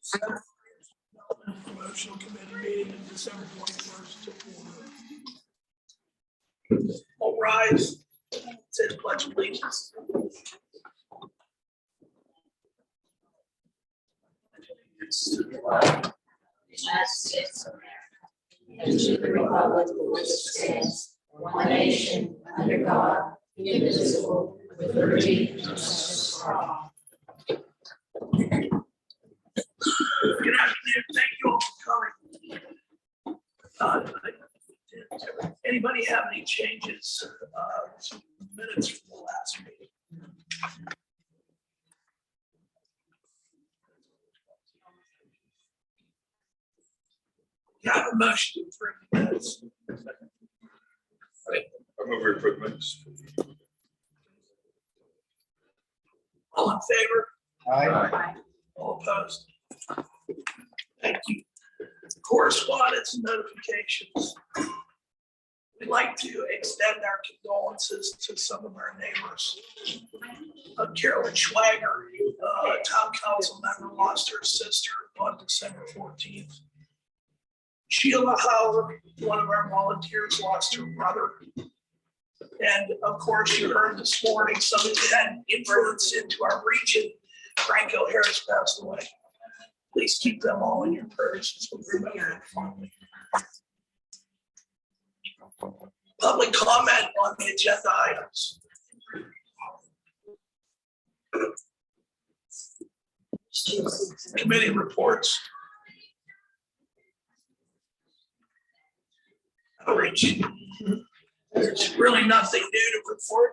Center Promotional Committee meeting on December 21st to order. All rise. Say the Pledge of Allegiance. To the flag of the United States of America, and to the republic for which it stands, one nation, under God, indivisible, with liberty and justice for all. Good afternoon. Thank you all for coming. Anybody have any changes to minutes from the last meeting? Yeah, a motion to approve the minutes. I move we approve minutes. All in favor? Aye. All opposed? Thank you. Correspondence and notifications. We'd like to extend our condolences to some of our neighbors. Carolyn Schwager, town council member, lost her sister on December 14th. Sheila Howard, one of our volunteers, lost her brother. And of course, you heard this morning, somebody had influence into our region. Franco Harris passed away. Please keep them all in your prayers as we remember them fondly. Public comment on the agenda items. Committee reports. Outreach. There's really nothing new to report.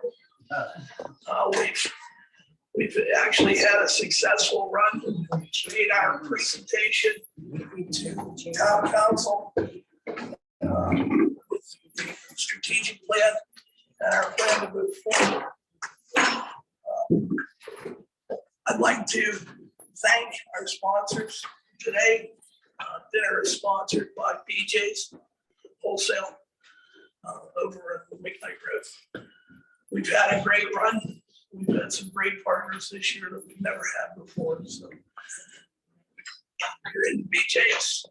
We've actually had a successful run. Made our presentation to town council with the strategic plan and our plan to move forward. I'd like to thank our sponsors today. Dinner is sponsored by BJ's Wholesale over at McKnight Road. We've had a great run. We've had some great partners this year that we've never had before. So you're in BJ's.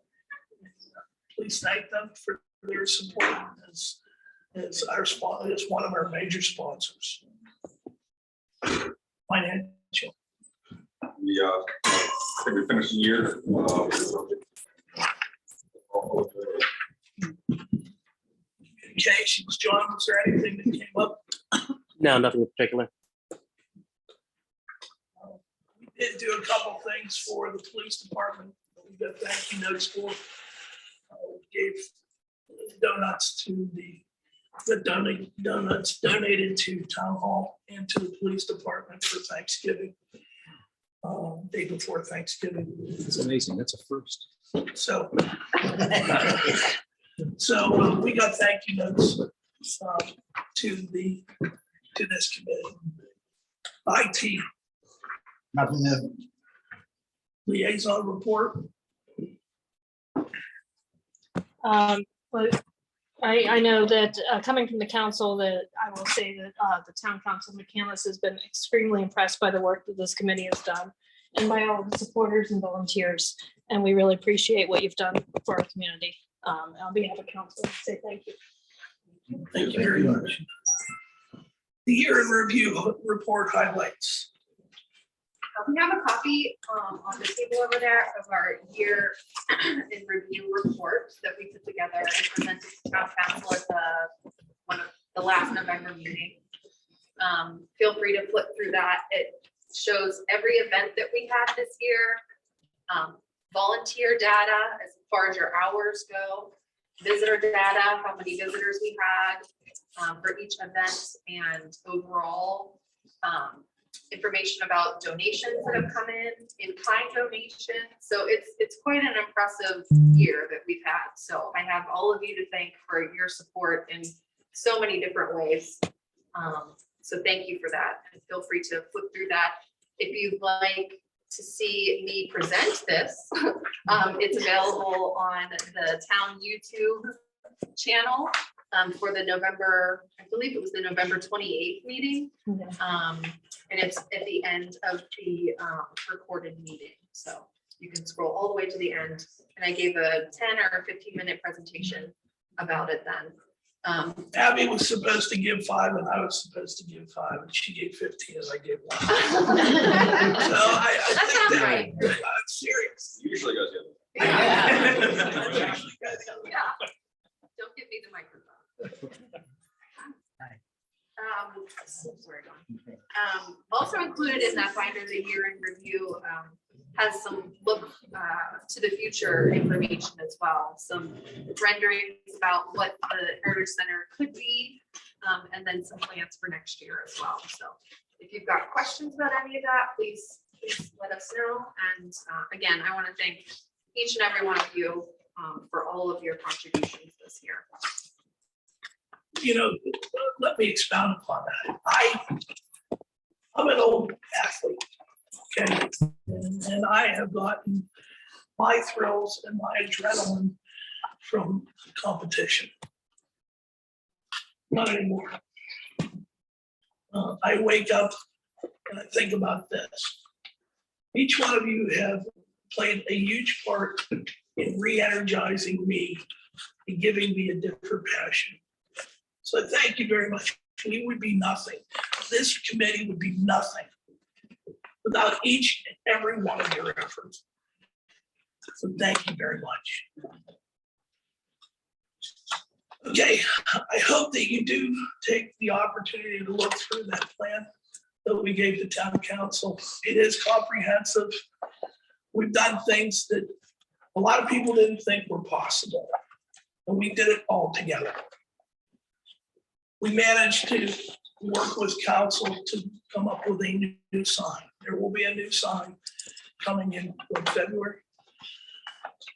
Please thank them for their support as our sponsor, as one of our major sponsors. Financial. I think we finished the year. Communications, John, was there anything that came up? No, nothing in particular. We did do a couple things for the police department. We got thank you notes for. We gave donuts to the donuts donated to town hall and to the police department for Thanksgiving. Day before Thanksgiving. It's amazing. That's a first. So, we got thank you notes to this committee. IT Nothing new. liaison report. But I know that coming from the council, that I will say that the town council, McCandless, has been extremely impressed by the work that this committee has done and by all the supporters and volunteers. And we really appreciate what you've done for our community. On behalf of council, I say thank you. Thank you very much. The year in review report highlights. We have a copy on the table over there of our year in review report that we put together and presented to town council at one of the last November meeting. Feel free to flip through that. It shows every event that we had this year, volunteer data as far as your hours go, visitor data, how many visitors we had for each event, and overall information about donations that have come in kind donations. So it's quite an impressive year that we've had. So I have all of you to thank for your support in so many different ways. So thank you for that, and feel free to flip through that. If you'd like to see me present this, it's available on the town YouTube channel for the November, I believe it was the November 28th meeting. And it's at the end of the recorded meeting. So You can scroll all the way to the end. And I gave a 10 or 15-minute presentation about it then. Abby was supposed to give 5 and I was supposed to give 5 and she gave 15 and I gave 1. So I That think sounds that, right. I'm serious. Usually goes the other. Yeah. Don't give me the microphone. Sorry, Dawn. Also included in that binder, the year in review has some look to the future information as well. Some renderings about what the Heritage Center could be, and then some plans for next year as well. So if you've got questions about any of that, please let us know. And again, I want to thank each and every one of you for all of your contributions this year. You know, let me expound upon that. I'm an old athlete, okay? And I have gotten my thrills and my adrenaline from competition. Not anymore. I wake up and I think about this. Each one of you have played a huge part in re-energizing me and giving me a different passion. So thank you very much. We would be nothing. This committee would be nothing without each and every one of your efforts. So thank you very much. Okay, I hope that you do take the opportunity to look through that plan that we gave the town council. It is comprehensive. We've done things that a lot of people didn't think were possible, and we did it all together. We managed to work with council to come up with a new sign. There will be a new sign coming in February.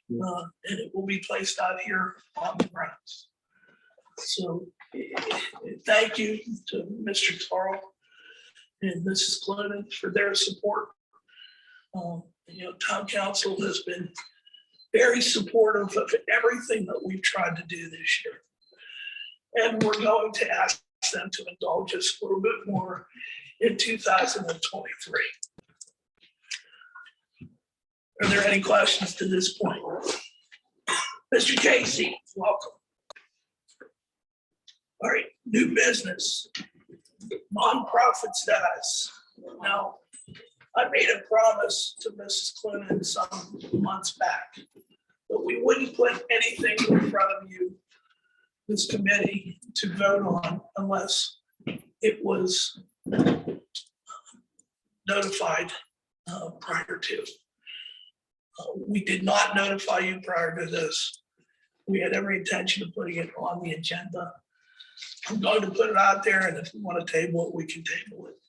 And it will be placed out here on the grounds. So thank you to Mr. Carl and Mrs. Clinton for their support. Town council has been very supportive of everything that we've tried to do this year. And we're going to ask them to indulge us a little bit more in 2023. Are there any questions to this point? Mr. Casey, welcome. All right, new business, nonprofit status. Now, I made a promise to Mrs. Clinton some months back that we wouldn't put anything in front of you, this committee, to vote on unless it was notified prior to. We did not notify you prior to this. We had every intention of putting it on the agenda. I'm going to put it out there, and if we want to table it, we can table it.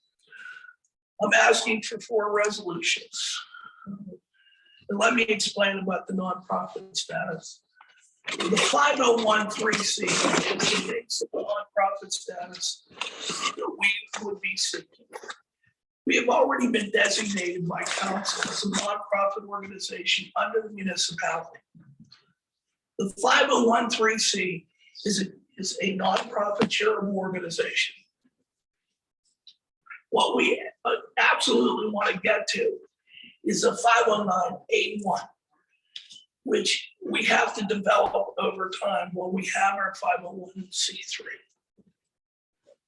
I'm asking for 4 resolutions. And let me explain about the nonprofit status. The 501(c) is the basic nonprofit status that we would be seeking. We have already been designated by council as a nonprofit organization under the municipality. The 501(c) is a nonprofit charitable organization. What we absolutely want to get to is a 509(a)(1), which we have to develop over time when we have our 501(c)(3).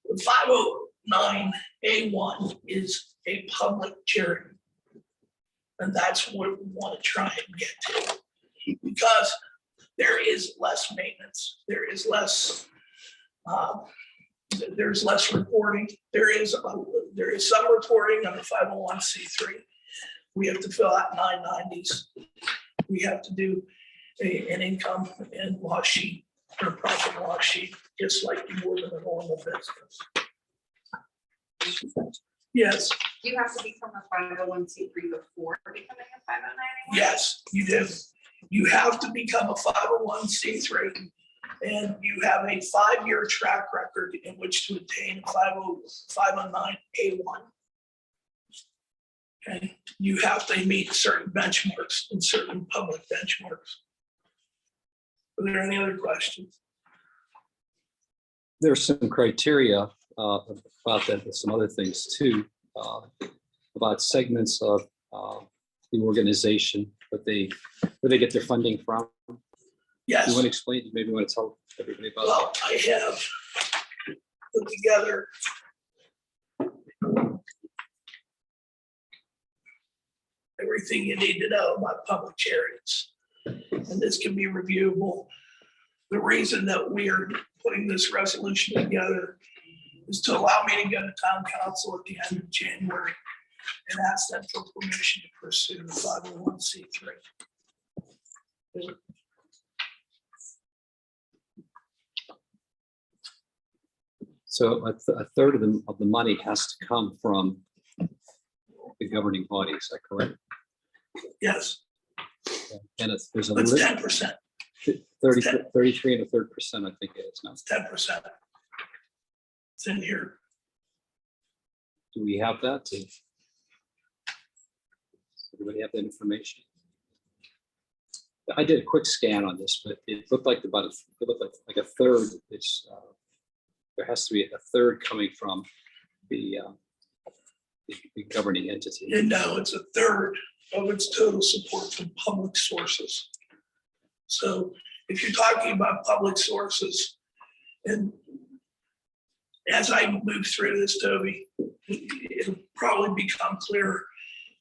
The 509(a)(1) is a public charity. And that's what we want to try and get to. Because there is less maintenance, there's less reporting. There is some reporting on the 501(c)(3). We have to fill out 990s. We have to do an income and loss sheet or profit and loss sheet, just like you would in a normal business. Yes, You have to become a 501(c)(3) before becoming a 509(a)(1)? yes, you do. You have to become a 501(c)(3), and you have a 5-year track record in which to attain a 509(a)(1). Okay, you have to meet certain benchmarks and certain public benchmarks. Are there any other questions? There's some criteria about that, and some other things too, about segments of the organization where they get their funding from? Yes. You want to explain, maybe you want to tell everybody about Well, I have put together everything you need to know about public charities. And this can be reviewable. The reason that we are putting this resolution together is to allow me to go to town council at the end of January and ask them for permission to pursue the 501c3. So a third of the money has to come from the governing body, is that correct? Yes, And there's a it's limit, 10%. 33 and a third percent, I think it is now. It's 10%. It's in here. Do we have that? Does everybody have that information? I did a quick scan on this, but it looked like it looked like a third is, there has to be a third coming from the governing entity. And now it's a third of its total support from public sources. So if you're talking about public sources, and as I move through this, Toby, it'll probably become clearer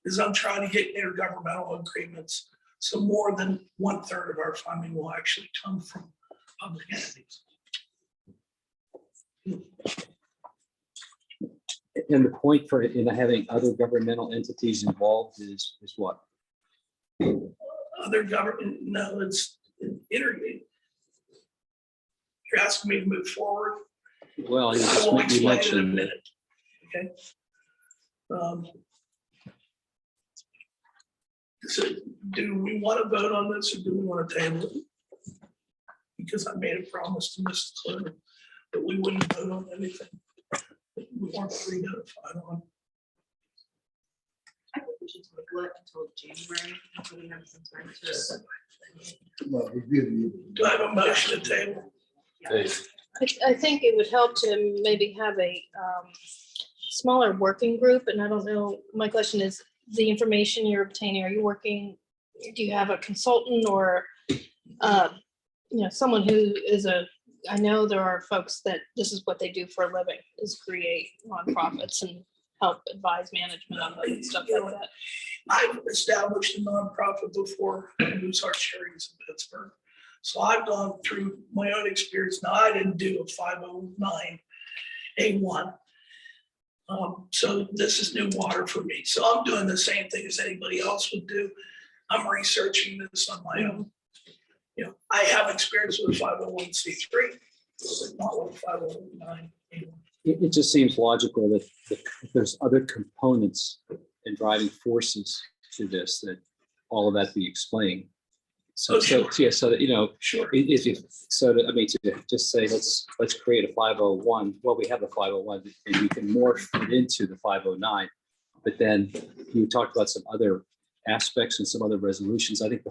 as I'm trying to get intergovernmental agreements. So more than 1/3 of our funding will actually come from public entities. And the point for in having other governmental entities involved is what? Other government, no, it's intermediate. You're asking me to move forward. Well, you I will just you explain in a mentioned that. minute. Okay. So do we want to vote on this or do we want to table it? Because I made a promise to Mrs. Clinton that we wouldn't vote on anything that we weren't pre-notified on. I think we should table it until January, until we have some time to. Do I have a motion to table? I think it would help to maybe have a smaller working group, and I don't know, my question is, the information you're obtaining, are you working, do you have a consultant or, someone who is I know there are folks that this is what they do for a living, is create nonprofits and help advise management on them and stuff like that. I've established a nonprofit before, Moose Heart Charities in Pittsburgh. So I've gone through my own experience. Now, I didn't do a 509A1. So this is new water for me. So I'm doing the same thing as anybody else would do. I'm researching this on my own. I have experience with 501c3, but not with 509A1. It just seems logical that if there's other components and driving forces to this, that all of that be explained. So, Oh, sure. so that, Sure. if you, to just say, let's create a 501, well, we have a 501 and you can morph it into the 509. But then you talked about some other aspects and some other resolutions. I think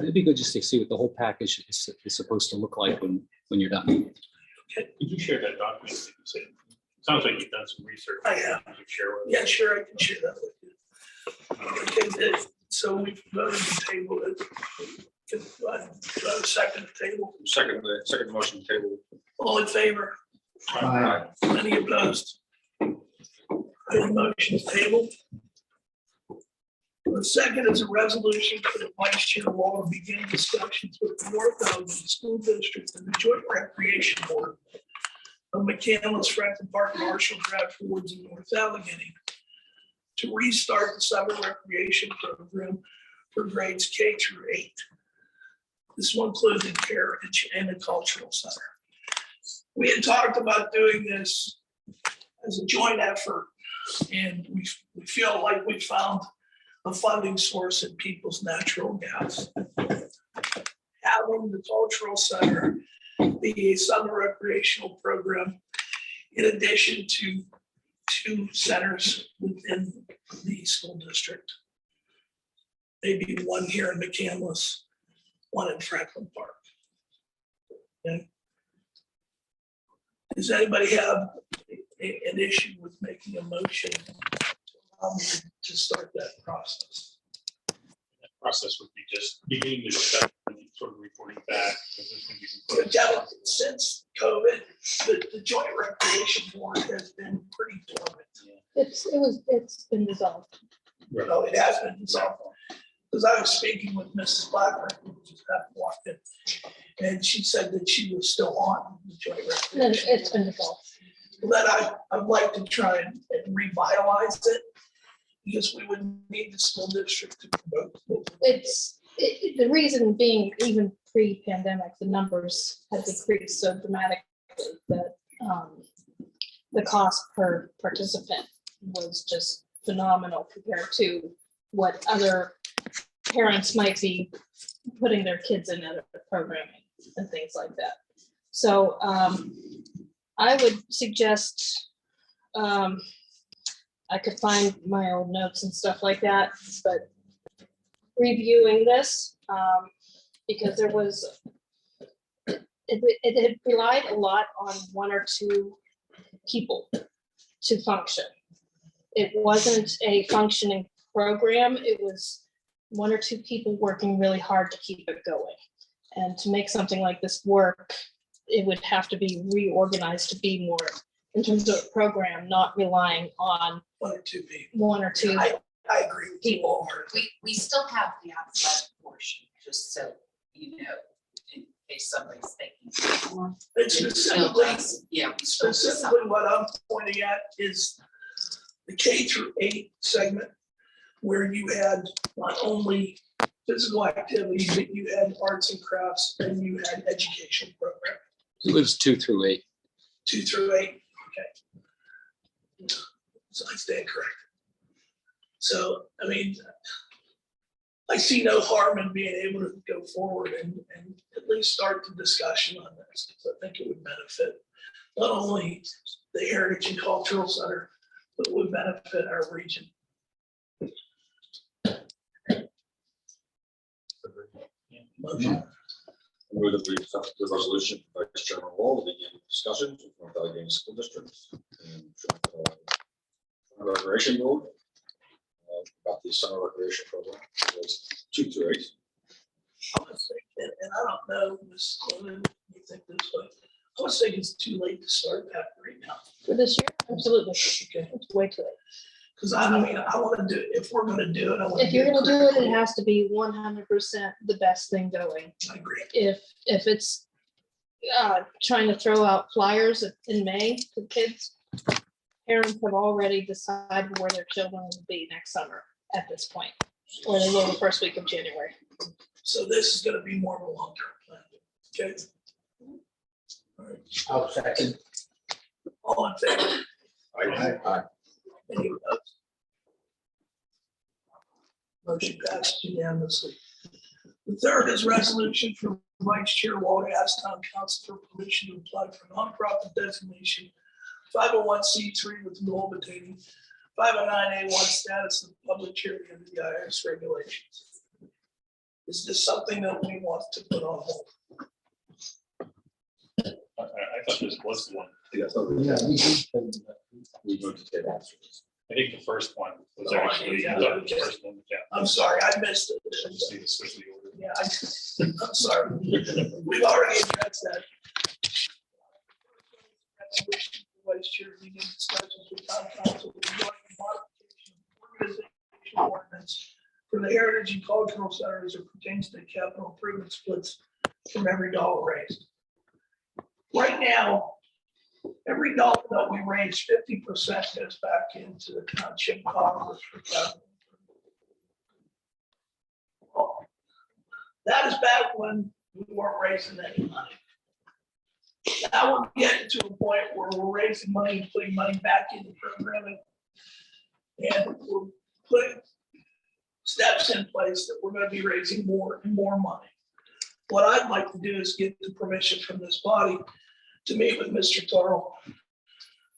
it'd be good just to see what the whole package is supposed to look like when you're done. Could you share that document? That you said? Sounds like you've done some research. I have. Could you share with us? Yeah, sure, I can share that with you. Okay, so we've voted to table it. Do I have a second table? Second motion table. All in favor? Aye. Any opposed? The motion is tabled. The second is a resolution for the vice chair wall to begin discussions with the North Allegheny School District and the Joint Recreation Board of McCandless, Franklin Park, Marshall, Bradford Woods, and North Allegheny to restart the summer recreation program for grades K through 8. This will include the Heritage and the Cultural Center. We had talked about doing this as a joint effort, and we feel like we found a funding source in People's Natural Gas. Having the Cultural Center be a summer recreational program, in addition to 2 centers within the school district. Maybe one here in McCandless, one in Franklin Park. Okay. Does anybody have an issue with making a motion to start that process? process would be just beginning the discussion and sort of reporting back. Because there's gonna be some But Devin, since COVID, the joint recreation board has been pretty dormant. It's been dissolved. You know, it has been dissolved. Because I was speaking with Mrs. Blackburn, who just happened to walk in, and she said that she was still on the joint No, recreation. it's been dissolved. That I'd like to try and revitalize it, because we would need the school district to promote. The reason being, even pre-pandemic, the numbers have decreased so dramatically that the cost per participant was just phenomenal compared to what other parents might be putting their kids in other programming and things like that. So I would suggest, I could find my old notes and stuff like that, but reviewing this, because there was, it had relied a lot on one or two people to function. It wasn't a functioning program. It was one or two people working really hard to keep it going. And to make something like this work, it would have to be reorganized to be more in terms of a program, not relying on One or two people. one or two. I agree with you wholeheartedly. We still have the outside portion, just so you know, in case somebody's thinking. It's We still specifically, does- Yeah, we still do specifically something. what I'm pointing at is the K-8 segment, where you had not only physical activity, but you had arts and crafts, and you had education program, It was 2 through 8. 2 through 8, okay. So I stand corrected. So, I mean, I see no harm in being able to go forward and at least start the discussion on this, because I think it would benefit not only the Heritage and Cultural Center, but would benefit our region. Motion. Move that we accept the resolution by Vice Chairman Wall to begin discussions with North Allegheny School Districts and Recreation Board about the summer recreation program. It's 2 through 8. I was thinking, and I don't know, Ms. Clinton, you think this way, I was thinking it's too late to start that right now. For this year, absolutely. Okay, It's way too late. because I mean, I want to do, if we're going to do it, I want to. If you're gonna do it, it has to be 100% the best thing going. I agree. If it's trying to throw out flyers in May to kids, parents have already decided where their children will be next summer at this point, or they will the first week of January. So this is going to be more of a long-term plan. Okay. All right. I'll second. All in favor? Aye. Any opposed? Motion passes unanimously. The third is resolution for Vice Chair Wall to ask town council for permission to apply for nonprofit designation 501c3 with the goal of attaining 509A1 status of public charity under the IRS regulations. Is this something that we want to put on hold? I thought this was the one. Yeah, so we moved to table. I think the first one was Oh, actually, yeah. I thought the first one, yeah. I'm sorry, I missed it. Let's see the switch the order. Yeah, I'm sorry. We've already addressed that. Resolution for Vice Chair, we need discussions with town council regarding modification of organizational ordinance for the Heritage and Cultural Center as it pertains to capital improvement splits from every dollar raised. Right now, every dollar that we raise, 50% goes back into the township coffers for capital. Well, that is back when we weren't raising any money. Now we're getting to a point where we're raising money, and putting money back into programming. And we're putting steps in place that we're gonna be raising more and more money. What I'd like to do is get the permission from this body to meet with Mr. Tarl,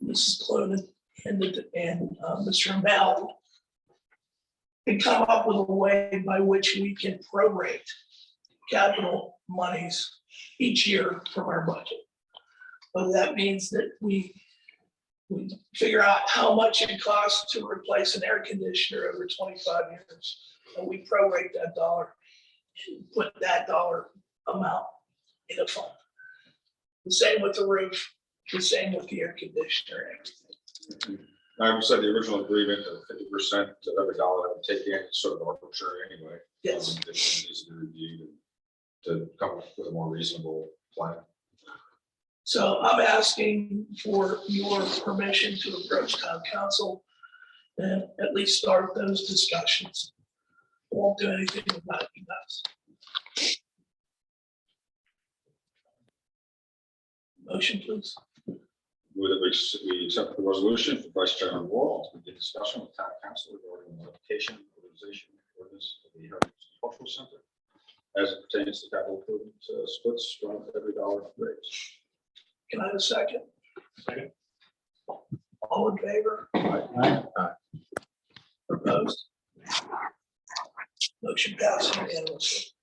Mrs. Clonin, and Mr. O'Malley, and come up with a way by which we can prorate capital monies each year from our budget. But that means that we figure out how much it costs to replace an air conditioner over 25 years, and we prorate that dollar, and put that dollar amount in a fund. The same with the roof, the same with the air conditioner and everything. I would say the original agreement of 50% of every dollar that we take in is sort of arbitrary anyway. Yes. It needs to be reviewed and to come up with a more reasonable plan. So I'm asking for your permission to approach town council and at least start those discussions. Won't do anything about you guys. Motion, please. Move that we accept the resolution for Vice Chairman Wall to begin discussion with town council regarding the modification, organization, ordinance of the Heritage Cultural Center as it pertains to capital improvement splits from every dollar raised. Can I have a second? Second. All in favor? Opposed? Motion passes unanimously.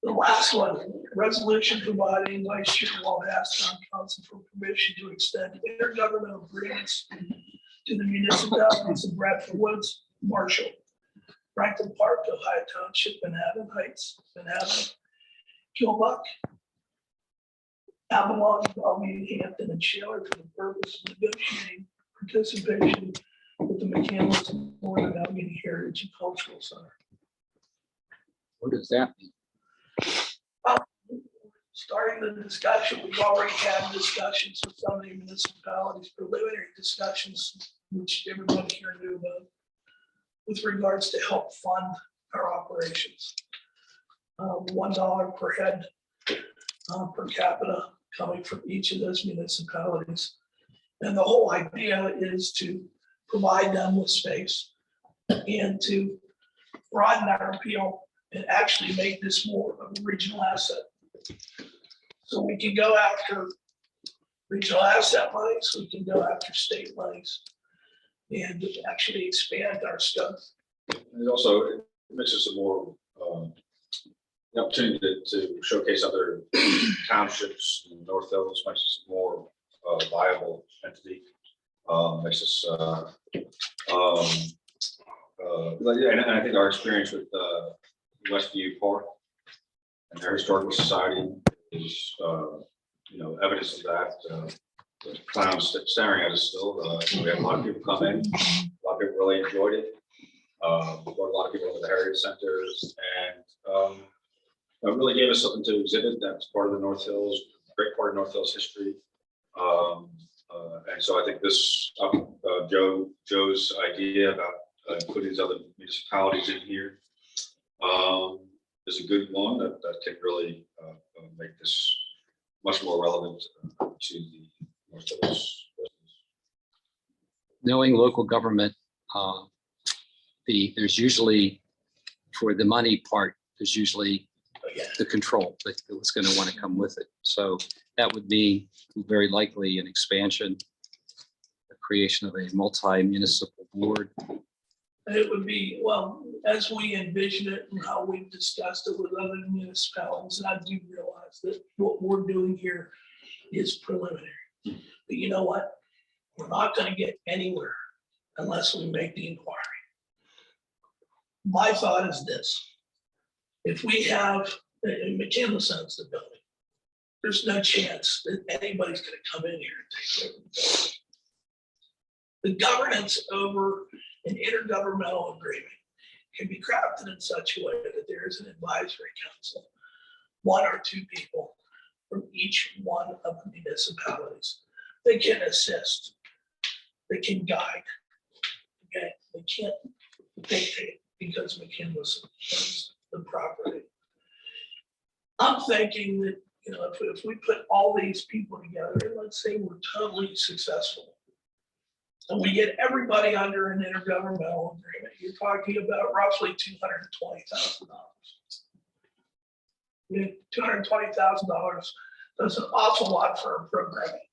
The last one, resolution providing Vice Chair Wall asked town council for permission to extend intergovernmental agreements to the municipalities of Bradford Woods, Marshall, Franklin Park, Ohio Township, Manhattan Heights, Manhattan, Kilbuck, Avalon, Bellevue, Hampton, and Shaler for the purpose of negotiating participation with the McCandless Northern Allegheny Heritage and Cultural Center. What does that mean? Starting the discussion, we've already had discussions with some of the municipalities, preliminary discussions, which everybody here knew about, with regards to help fund our operations. $1 per head per capita coming from each of those municipalities. And the whole idea is to provide them with space and to broaden our appeal and actually make this more of a regional asset. So we can go after regional asset monies, we can go after state monies and actually expand our scope. And it also makes us a more the opportunity to showcase other townships in North Hills, makes us a more viable entity. Makes us and I think our experience with Westview Park and their historical society is evidence of that. The clowns staring at us still. We had a lot of people come in. A lot of people really enjoyed it. We brought a lot of people to the Heritage Centers, and it really gave us something to exhibit. That's part of the North Hills, great part of North Hills history. And so I think this Joe's idea about including these other municipalities in here is a good one that can really make this much more relevant to the North Hills. Knowing local government, there's usually, for the money part, there's usually the control that was going to want to come with it. So that would be very likely an expansion, the creation of a multi-municipal board. And it would be, well, as we envision it and how we've discussed it with other municipalities, and I do realize that what we're doing here is preliminary. But you know what? We're not going to get anywhere unless we make the inquiry. My thought is this. If we have, and McCandless owns the building, there's no chance that anybody's going to come in here and take over the building. The governance over an intergovernmental agreement can be crafted in such a way that there is an advisory council, one or two people from each one of the municipalities. They can assist, they can guide, okay? They can't dictate because McCandless owns the property. I'm thinking that, if we put all these people together, and let's say we're totally successful, and we get everybody under an intergovernmental agreement, you're talking about roughly $220,000. $220,000 does an awful lot for our programming.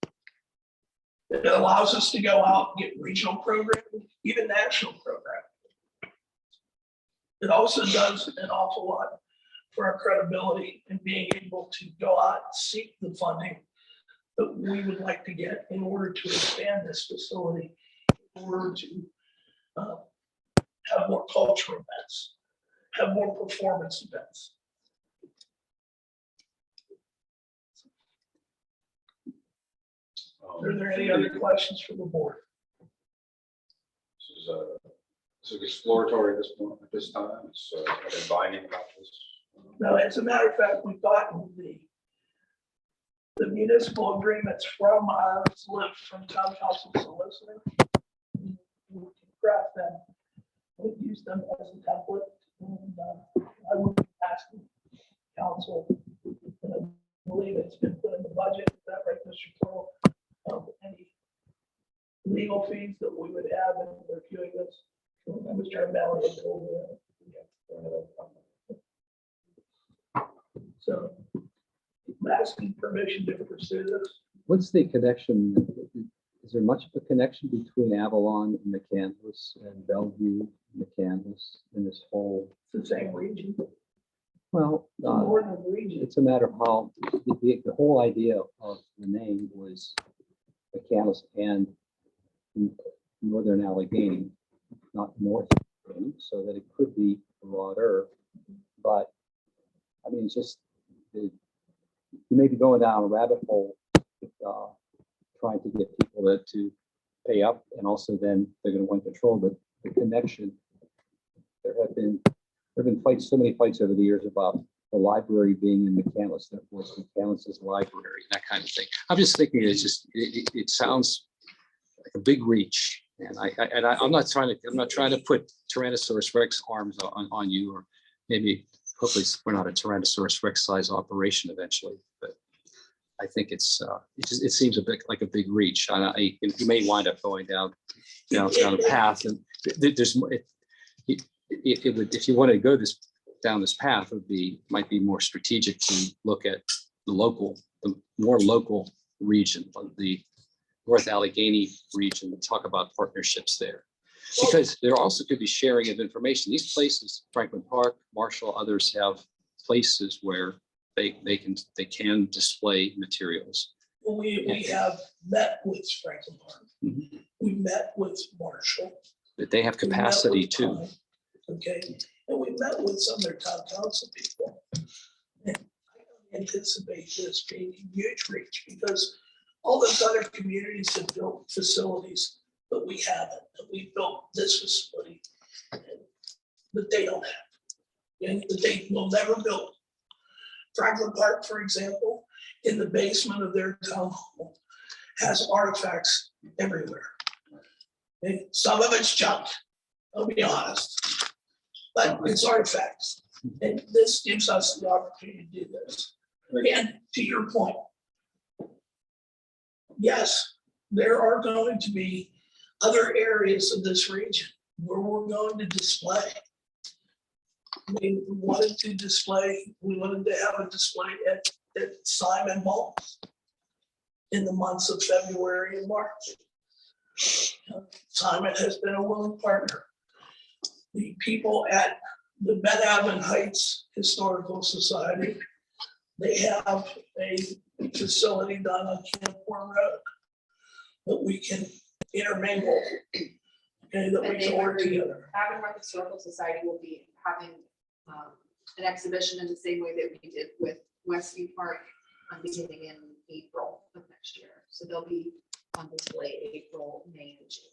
It allows us to go out and get regional programming, even national programming. It also does an awful lot for our credibility and being able to go out and seek the funding that we would like to get in order to expand this facility, in order to have more cultural events, have more performance events. Are there any other questions for the board? This is exploratory at this point, at this time. It's nothing binding about this. No, as a matter of fact, we've gotten the municipal agreements from our list from town council solicitor. We can craft them, we use them as a template, and I would be asking council, and I believe it's been put in the budget, is that right, Mr. Pearl, of any legal fees that we would have in reviewing this. Mr. O'Malley had told me. So I'm asking permission to pursue this. What's the connection? Is there much of a connection between Avalon and McCandless and Bellevue, McCandless, in this whole? It's the same region, Well, northern region. it's a matter of how the whole idea of the name was McCandless and Northern Allegheny, not North Allegheny, so that it could be broader. But I mean, it's just you may be going down a rabbit hole trying to get people to pay up, and also then they're going to want control. But the connection, there have been fights, so many fights over the years about the library being in McCandless, that was McCandless's library, that kind of thing. I'm just thinking it sounds like a big reach, and I'm not trying to put Tyrannosaurus Rex arms on you, or maybe hopefully we're not a Tyrannosaurus Rex size operation eventually, but I think it seems a bit like a big reach. You may wind up going down a path, and there's it would, if you wanted to go down this path, might be more strategic to look at the more local region, the North Allegheny region, and talk about partnerships there. Because there also could be sharing of information. These places, Franklin Park, Marshall, others have places where they can display materials. Well, we have met with Franklin Park. Mm-hmm. We met with Marshall. But they have We met capacity with too. Pine, okay, and we met with some of their town council people. And I don't anticipate this being a huge reach, because all those other communities have built facilities that we haven't, and we built this facility that they don't have, and that they will never build. Franklin Park, for example, in the basement of their town hall, has artifacts everywhere. And some of it's junk, I'll be honest, but it's artifacts. And this gives us the opportunity to do this. And to your point, yes, there are going to be other areas of this region where we're going to display. We wanted to have a display at Simon Malls in the months of February and March. Simon has been a willing partner. The people at the Ben Avon Heights Historical Society, they have a facility done on Camp War Road that we can intermingle, okay, that we can work together. Avonworth Historical Society will be having an exhibition in the same way that we did with Westview Park beginning in April of next year. So they'll be on display April, May, and June.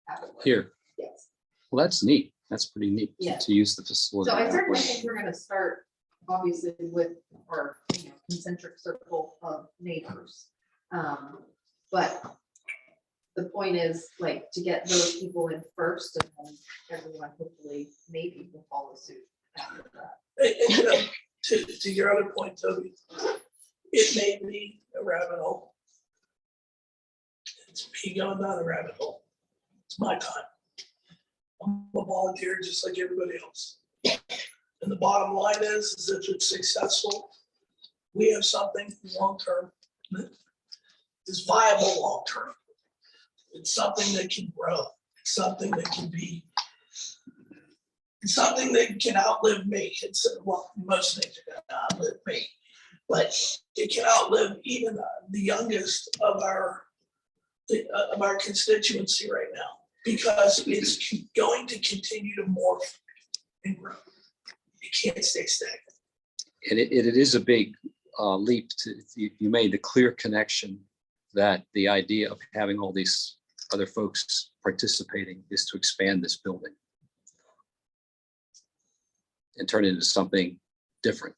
Avonworth. Here. Yes. Well, that's neat. That's pretty neat Yeah. to use the facility. So I that certainly way. think we're gonna start, obviously, with our concentric circle of neighbors. But the point is, like, to get those people in first, and then everyone hopefully maybe will follow suit after that. And, to your other point, Toby, it may be a rabbit hole. It's me going down the rabbit hole. It's my time. I'm a volunteer just like everybody else. And the bottom line is if it's successful, we have something long-term that is viable long-term. It's something that can grow. It's something that can be, it's something that can outlive me. It's, well, most things are gonna outlive me, but it can outlive even the youngest of our constituency right now. because it's going to continue to morph and grow. It can't stay stagnant. And it is a big leap to, you made the clear connection that the idea of having all these other folks participating is to expand this building and turn it into something different.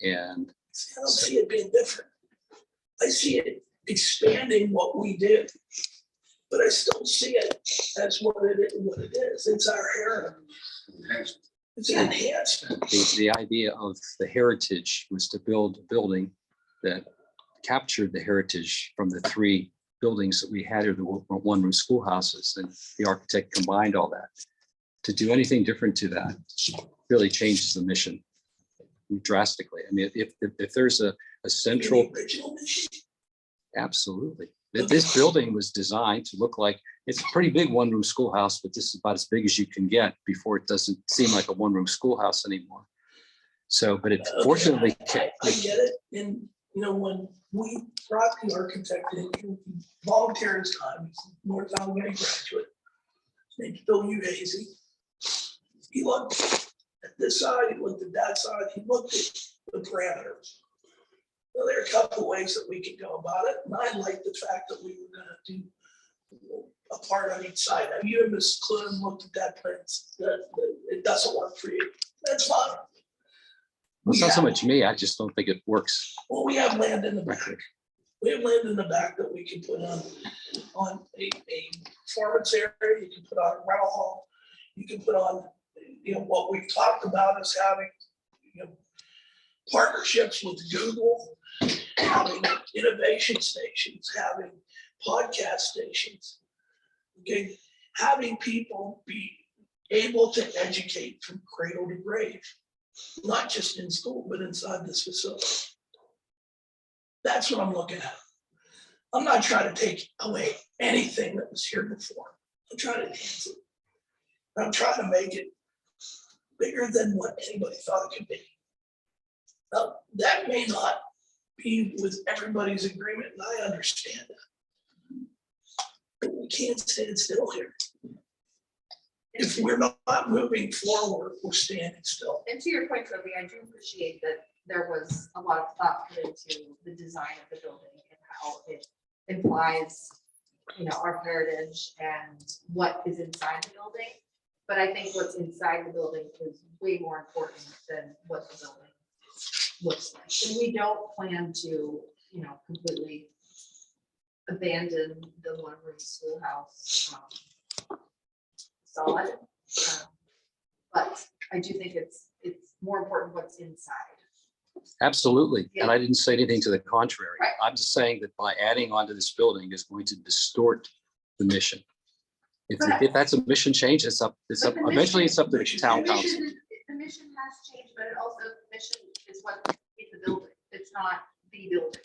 And I don't see it being different. I see it expanding what we did, but I still see it as what it is. It's our heritage. It's an enhancement. the idea of the heritage was to build a building that captured the heritage from the three buildings that we had here, the one-room schoolhouses, and the architect combined all that. To do anything different to that really changes the mission drastically. I mean, if there's a central, The original mission. absolutely. This building was designed to look like, it's a pretty big one-room schoolhouse, but this is about as big as you can get before it doesn't seem like a one-room schoolhouse anymore. So, but it fortunately, I get it. And, you know, when we brought the architect in, he volunteered his time, he's a North Allegheny graduate. His name's Bill Uhazy. He looked at this side, he looked at that side, he looked at the parameters. Well, there are a couple of ways that we could go about it, and I like the fact that we were gonna do a part on each side. Now, you and Ms. Clinton looked at that plan, that it doesn't work for you. That's fine. well, it's not so much me, I just don't think it works. Well, we have land in the back. We have land in the back that we can put on a performance area, you can put on a rental hall, you can put on, you know, what we've talked about is having, you know, partnerships with Google, having innovation stations, having podcast stations. Okay, having people be able to educate from cradle to grave, not just in school, but inside this facility. That's what I'm looking at. I'm not trying to take away anything that was here before. I'm trying to enhance it. I'm trying to make it bigger than what anybody thought it could be. Now, that may not be with everybody's agreement, and I understand that. But we can't stand still here. If we're not moving forward, we're standing still. And to your point, Toby, I do appreciate that there was a lot of thought put into the design of the building and how it implies, you know, our heritage and what is inside the building. But I think what's inside the building is way more important than what the building looks like. And we don't plan to, you know, completely abandon the one-room schoolhouse solid. But I do think it's more important what's inside. Absolutely. And Yeah. I didn't say anything to the contrary. Right. I'm just saying that by adding onto this building is going to distort the mission. If that's a mission change, it's up, But the eventually mission- it's up to the town The council. mission has changed, but it also, the mission is what is the building. It's not the building.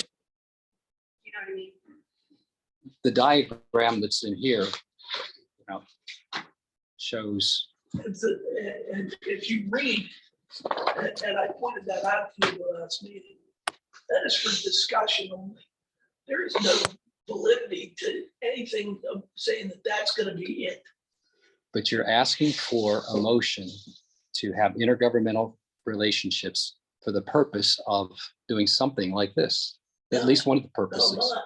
You know what I mean? The diagram that's in here, you know, shows, And if you read, and I pointed that out to you the last meeting, that is for discussion only. There is no validity to anything of saying that that's gonna be it. but you're asking for a motion to have intergovernmental relationships for the purpose of doing something like this. At least one of the No, purposes. not.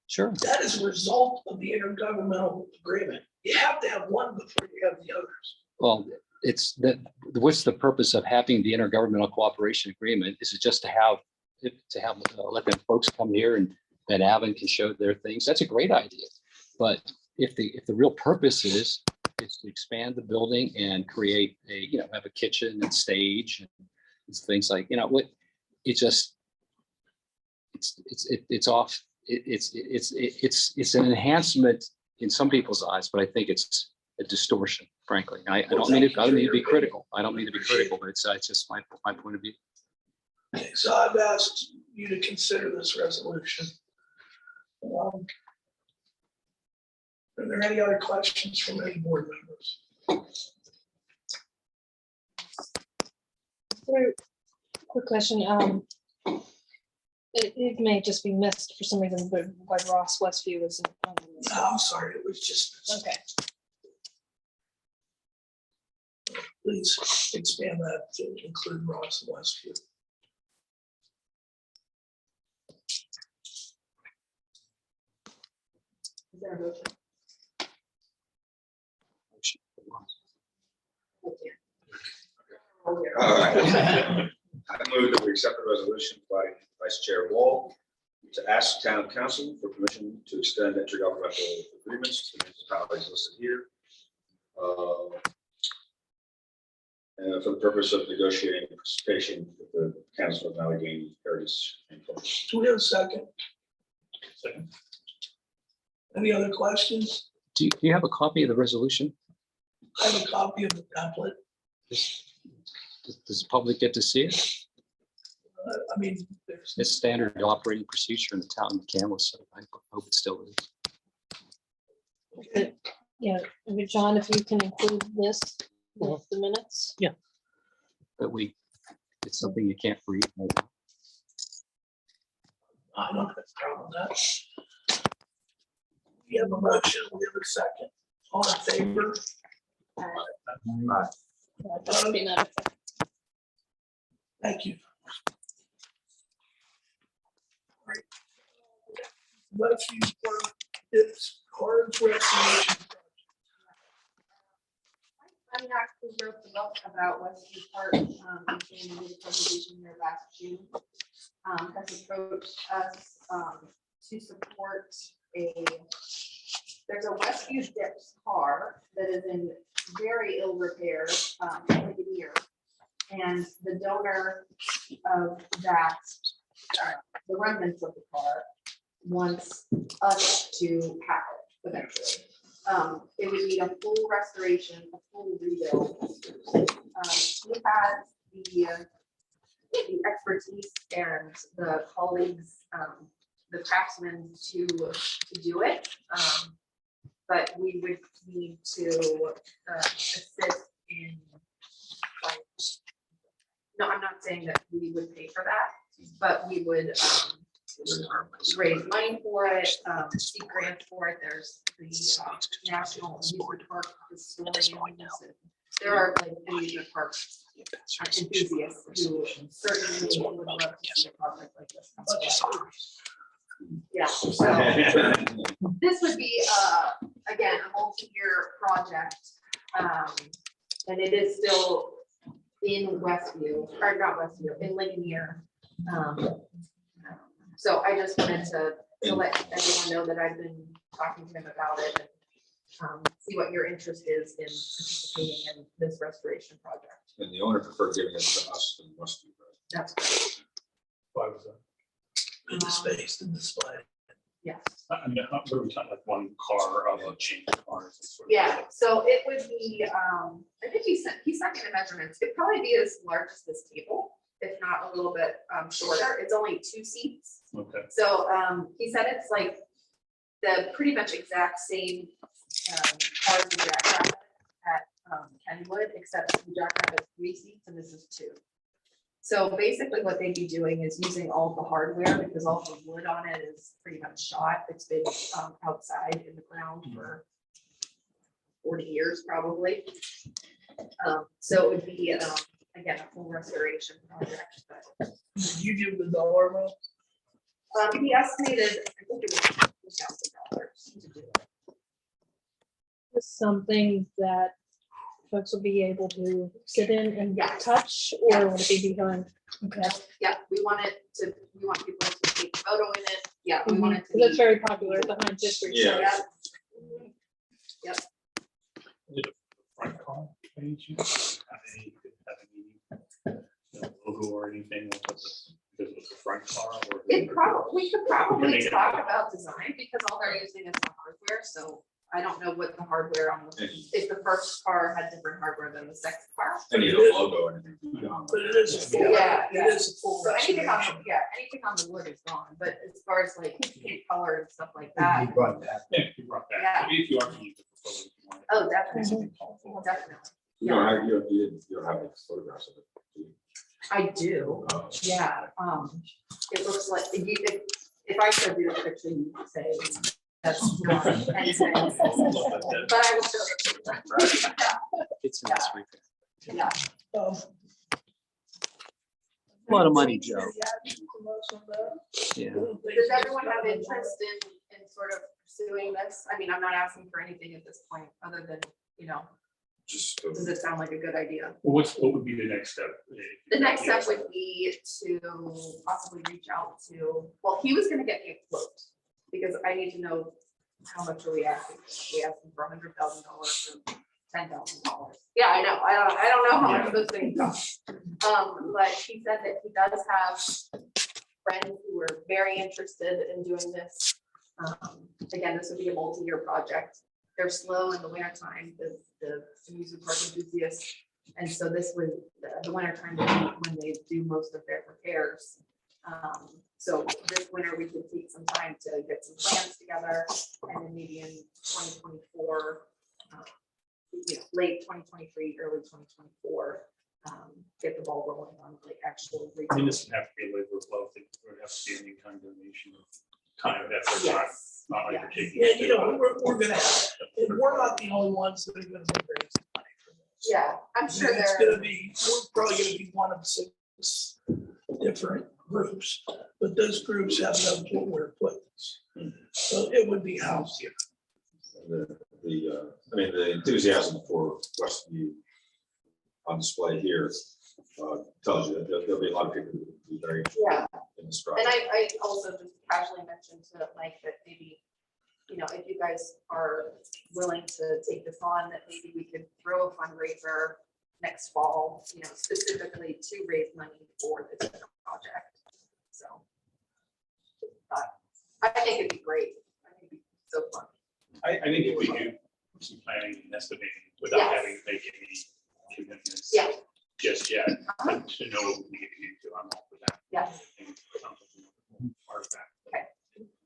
Sure. That is a result of the intergovernmental agreement. You have to have one before you have the others. Well, it's that, what's the purpose of having the intergovernmental cooperation agreement? Is it just to have, let them folks come here and Van Aven can show their things? That's a great idea. But if the real purpose is to expand the building and create a, you know, have a kitchen and stage and things like, you know, what, it just, it's off. It's an enhancement in some people's eyes, but I think it's a distortion, frankly. I don't mean to be critical. I don't mean to be critical, but it's just my point of view. Okay, so I've asked you to consider this resolution. Are there any other questions from any board members? Quick question, It may just be missed for some reason, but why Ross Westview isn't. on the list. No, I'm sorry, it was just, Okay. please expand that to include Ross and Westview. Is there a motion? All right. I move that we accept the resolution providing Vice Chair Wall to ask town council for permission to extend intergovernmental agreements to municipalities listed here. And for the purpose of negotiating participation with the Council of Allegheny Heritage. Do we have a second? Second. Any other questions? Do you have a copy of the resolution? I have a copy of the template. Does the public get to see it? I mean, there's, It's standard operating procedure in the town of McCandless, so I hope it still is. Yeah, I mean, John, if you can include this with the minutes. But it's something you can't read. Right now. I don't have a problem with that. We have a motion, we have a second. All in favor? That would be nice. Thank you. Let's use it's cards recreation. I actually wrote the book about Westview Park, and the presentation there last June. Has approached us, to support there's a Westview Dips car that is in very ill repair, like a year. And the donor of that, the remnants of the car wants us to have it eventually. It would need a full restoration, a full rebuild. He has the expertise and the colleagues, the craftsmen to do it. But we would need to assist in, like, no, I'm not saying that we would pay for that, but we would raise money for it, seek grants for it. There's the National Amusement Park Historians. There are like amusement park enthusiasts who certainly would love to see a project like this come together. Yeah, so this would be, again, a multi-year project. And it is still in Westview, or not Westview, in Ligonier. So I just wanted to let everyone know that I've been talking to him about it and see what your interest is in participating in this restoration project. And the owner preferred giving it to us than Westview. That's great. Why was that? In the space, in display. Yes. I mean, what are we talking, like one car of a chain of cars? and sort of- Yeah, so it would be, I think he sent me the measurements. It'd probably be as large as this table, if not a little bit shorter. It's only 2 seats. Okay. So he said it's like the pretty much exact same car as the Jackrabbit at Kenwood, except the Jackrabbit's 3 seats and this is 2. So basically what they'd be doing is using all the hardware because all the wood on it is pretty much shot. It's been outside in the ground for 40 years probably. So it would be, again, a full restoration project. But, Did you give the dollar amount? he estimated, I think it was $2,000 to do it. Is something that folks will be able to sit in and Yes. touch, or would it be behind? Okay. Yeah, we want people to take a photo in it. Yeah, we want it to be. That's very popular behind history. so- Yeah. Yep. Is it a front car? by any chance? Have any logo or anything? Because it's a front car or? We could When probably they get- talk about design because all they're using is the hardware, so I don't know what the hardware on, if the first car had different hardware than the second car. Any logo or anything. But it is a full, Yeah, it is a full So anything on, restoration. anything on the wood is gone, but as far as like paint color and stuff like that, Yeah, you brought that. Yeah. If you are to use it for photos, you want it. oh, definitely, Something called for. definitely. You don't have any photographs of it. do you? I do, yeah, it looks like, if I showed you the picture, you would say that's not. And say- But I will show it. It's in this repair. Yeah, Um, A lot of money, Joe. Yeah. does everyone have interest in sort of pursuing this? I mean, I'm not asking for anything at this point, other than, Just. does it sound like a good idea? What would be the next step? The next step would be to possibly reach out to, well, he was gonna get me a quote, because I need to know how much are we asking. We asking for $100,000 or $10,000. Yeah, I know. I don't know how much those things cost. But he said that he does have friends who are very interested in doing this. Again, this would be a multi-year project. They're slow in the wintertime, the amusement park enthusiasts. And so this would, the wintertime would be when they do most of their repairs. So this winter, we could take some time to get some plans together, and then maybe in 2024, late 2023, early 2024, get the ball rolling on like actual. I mean, this would have to be a labor flow thing. There would have to be any kind of donation of time, effort, Yes. not like Yeah. you're taking. Yeah, we're gonna have, and we're not the only ones that are gonna be raising money for this. Yeah, I'm sure It's there. gonna be, we're probably gonna be one of 6 different groups, but those groups have no clue where to put this. So it would be housed here. The enthusiasm for Westview on display here tells you that there'll be a lot of people who will be very interested Yeah. in this And project. I also just casually mentioned to Mike that maybe, if you guys are willing to take this on, that maybe we could throw a fundraiser next fall, specifically to raise money for this project. So I think it'd be great. I think it'd be so fun. I think if we do some planning and estimating without Yes. having to make any commitments. Yeah. Just yet, to know what we need to do, I'm all for that. Yeah. Part of that.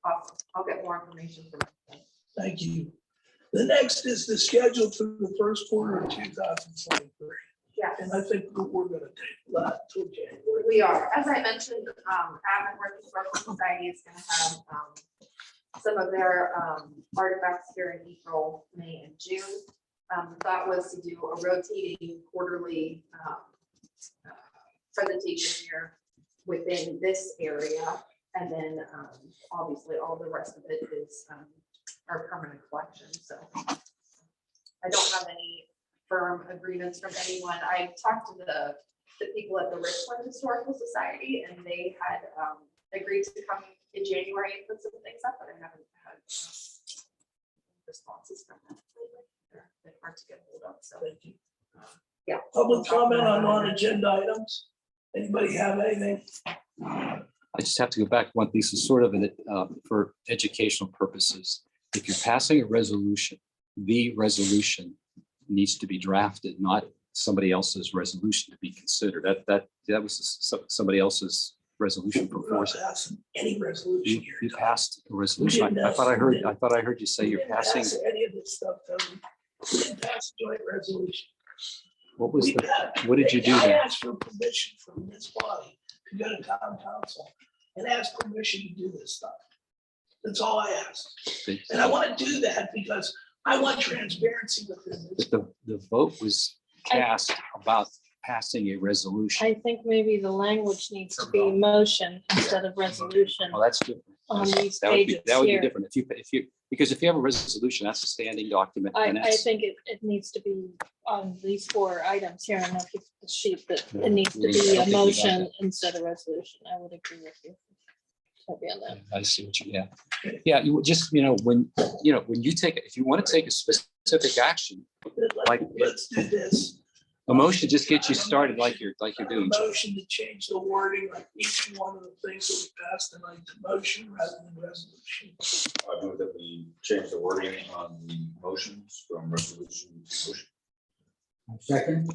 Awesome. I'll get more information from him. Thank you. The next is the schedule for the first quarter of 2023. Yes. And I think we're gonna take that till January. We are, as I mentioned, Avonworth Historical Society is gonna have some of their artifacts here in April, May, and June. The thought was to do a rotating quarterly presentation here within this area. And then obviously all the rest of it is our permanent collection. So I don't have any firm agreements from anyone. I talked to the people at the Richland Historical Society, and they had agreed to come in January and put some things up, but I haven't had responses from them. They're hard to get hold of, so. Thank you. Yeah. Public comment on non-agenda items? Anybody have anything? I just have to go back to one piece, is sort of for educational purposes. If you're passing a resolution, the resolution needs to be drafted, not somebody else's resolution to be considered. That was somebody else's resolution We're before. not passing any resolution here. You passed a resolution. I thought I heard you say We you're didn't passing. pass any of this stuff, Tony. We didn't pass a joint resolution. What was We the, passed- what did you do I then? asked for permission from this body to go to town council and ask permission to do this stuff. That's all I asked. And I want to do that because I want transparency within this. But the vote was cast about passing a resolution. I think maybe the language needs to be motion instead of resolution Well, that's different. on these That would be, pages that would be here. different. Because if you have a resolution, that's a standing document. and I that's- think it needs to be on these 4 items here, and if you the sheet that Yeah. it needs to I be don't a think we got motion that. instead of resolution. I would agree with you. I'll be on that. I see what you, yeah, you would just, when you take, if you want to take a specific action, like- Let's do this. a motion just gets you started like you're doing. A motion to change the wording, like each one of the things that we passed tonight to motion rather than resolution. I move that we change the wording on the motions from resolution to motion. Second.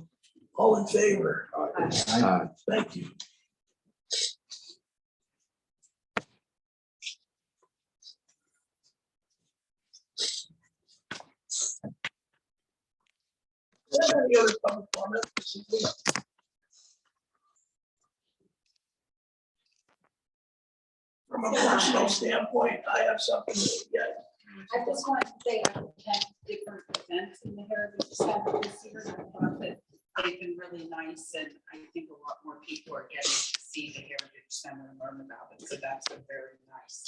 All in favor? Aye. Thank you. Do you have any other public comment? a personal standpoint, I have something to get. I just want to say I've had different events in the Heritage Center this year, and I thought that they've been really nice, and I think a lot more people are getting to see the Heritage Center and learn about it, so that's been very nice.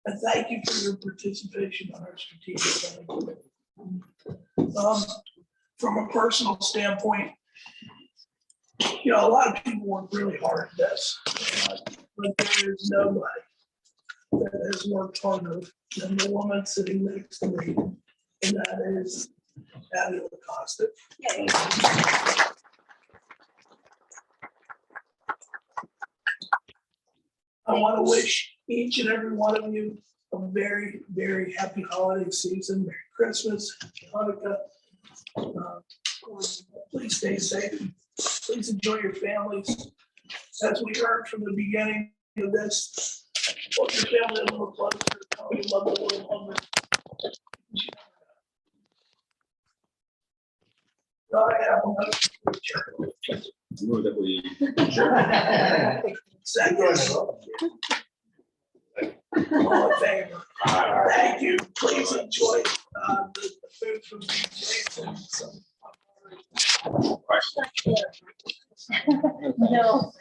And thank you for your participation on our strategic planning committee. From a personal standpoint, you know, a lot of people work really hard at this, but there is nobody that has worked harder than the woman sitting next to me, and that is Abby LaCosta. I want to wish each and every one of you a very, very happy holiday season. Merry Christmas, Hanukkah. Please stay safe. Please enjoy your families. As we heard from the beginning of this, hold your family a little closer. Tell them you love them a little longer. I have another picture. Move that we. Second. All in favor? Thank you. Please enjoy the food from BJ's and some. No.